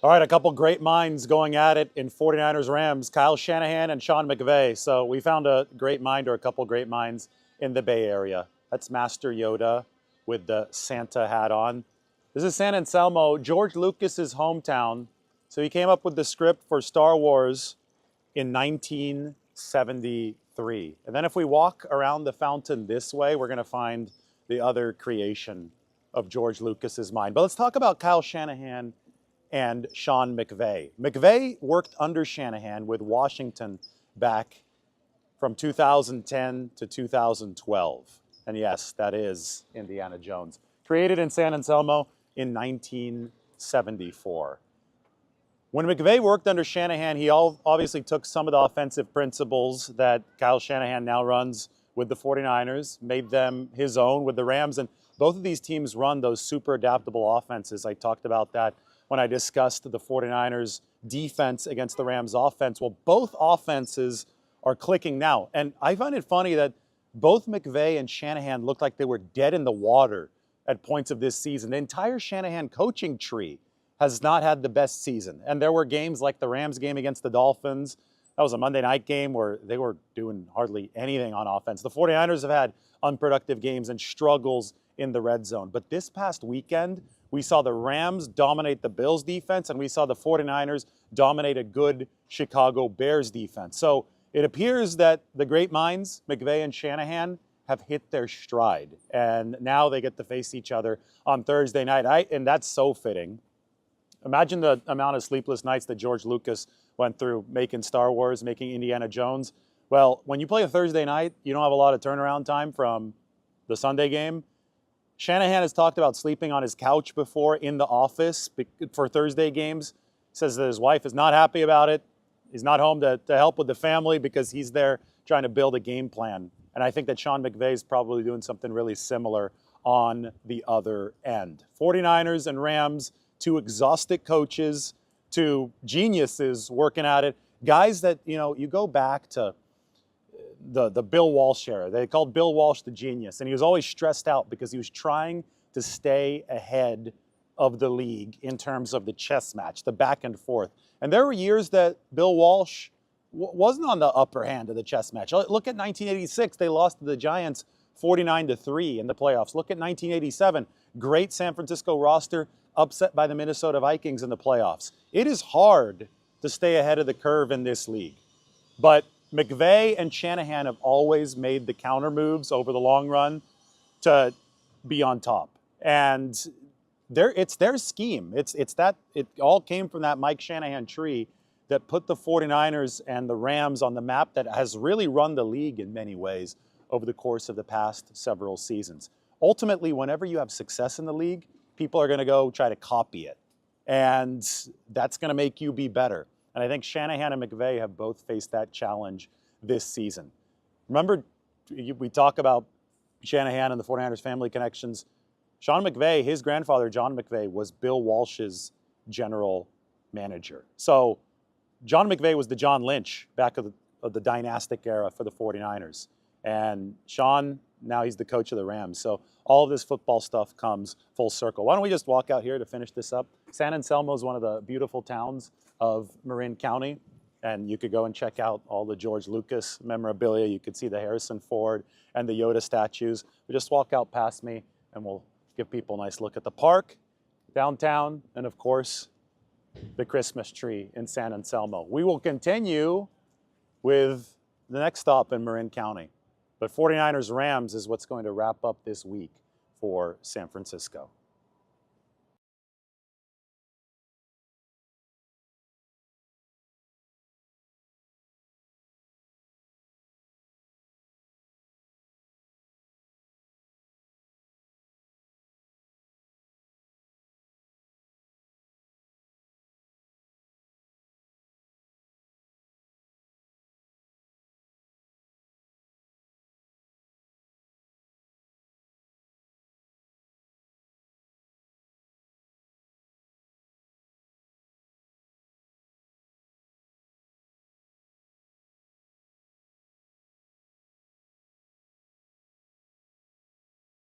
All right, a couple great minds going at it in 49ers Rams, Kyle Shanahan and Sean McVay. So we found a great mind or a couple great minds in the Bay Area. That's Master Yoda with the Santa hat on. This is San Anselmo, George Lucas's hometown. So he came up with the script for Star Wars in 1973. And then if we walk around the fountain this way, we're going to find the other creation of George Lucas's mind. But let's talk about Kyle Shanahan and Sean McVay. McVay worked under Shanahan with Washington back from 2010 to 2012. And yes, that is Indiana Jones. Created in San Anselmo in 1974. When McVay worked under Shanahan, he obviously took some of the offensive principles that Kyle Shanahan now runs with the 49ers, made them his own with the Rams. And both of these teams run those super adaptable offenses. I talked about that when I discussed the 49ers defense against the Rams offense. Well, both offenses are clicking now. And I find it funny that both McVay and Shanahan looked like they were dead in the water at points of this season. The entire Shanahan coaching tree has not had the best season. And there were games like the Rams game against the Dolphins. That was a Monday night game where they were doing hardly anything on offense. The 49ers have had unproductive games and struggles in the red zone. But this past weekend, we saw the Rams dominate the Bills defense, and we saw the 49ers dominate a good Chicago Bears defense. So it appears that the great minds, McVay and Shanahan, have hit their stride. And now they get to face each other on Thursday night. And that's so fitting. Imagine the amount of sleepless nights that George Lucas went through making Star Wars, making Indiana Jones. Well, when you play a Thursday night, you don't have a lot of turnaround time from the Sunday game. Shanahan has talked about sleeping on his couch before in the office for Thursday games. Says that his wife is not happy about it. He's not home to help with the family because he's there trying to build a game plan. And I think that Sean McVay is probably doing something really similar on the other end. 49ers and Rams, two exhausted coaches, two geniuses working at it. Guys that, you go back to the Bill Walsh era. They called Bill Walsh the genius, and he was always stressed out because he was trying to stay ahead of the league in terms of the chess match, the back and forth. And there were years that Bill Walsh wasn't on the upper hand of the chess match. Look at 1986. They lost to the Giants 49-3 in the playoffs. Look at 1987. Great San Francisco roster, upset by the Minnesota Vikings in the playoffs. It is hard to stay ahead of the curve in this league. But McVay and Shanahan have always made the counter moves over the long run to be on top. And it's their scheme. It all came from that Mike Shanahan tree that put the 49ers and the Rams on the map that has really run the league in many ways over the course of the past several seasons. Ultimately, whenever you have success in the league, people are going to go try to copy it. And that's going to make you be better. And I think Shanahan and McVay have both faced that challenge this season. Remember, we talk about Shanahan and the 49ers family connections. Sean McVay, his grandfather, John McVay, was Bill Walsh's general manager. So John McVay was the John Lynch back of the dynastic era for the 49ers. And Sean, now he's the coach of the Rams. So all of this football stuff comes full circle. Why don't we just walk out here to finish this up? San Anselmo is one of the beautiful towns of Marin County, and you could go and check out all the George Lucas memorabilia. You could see the Harrison Ford and the Yoda statues. But just walk out past me, and we'll give people a nice look at the park, downtown, and of course, the Christmas tree in San Anselmo. We will continue with the next stop in Marin County. But 49ers Rams is what's going to wrap up this week for San Francisco.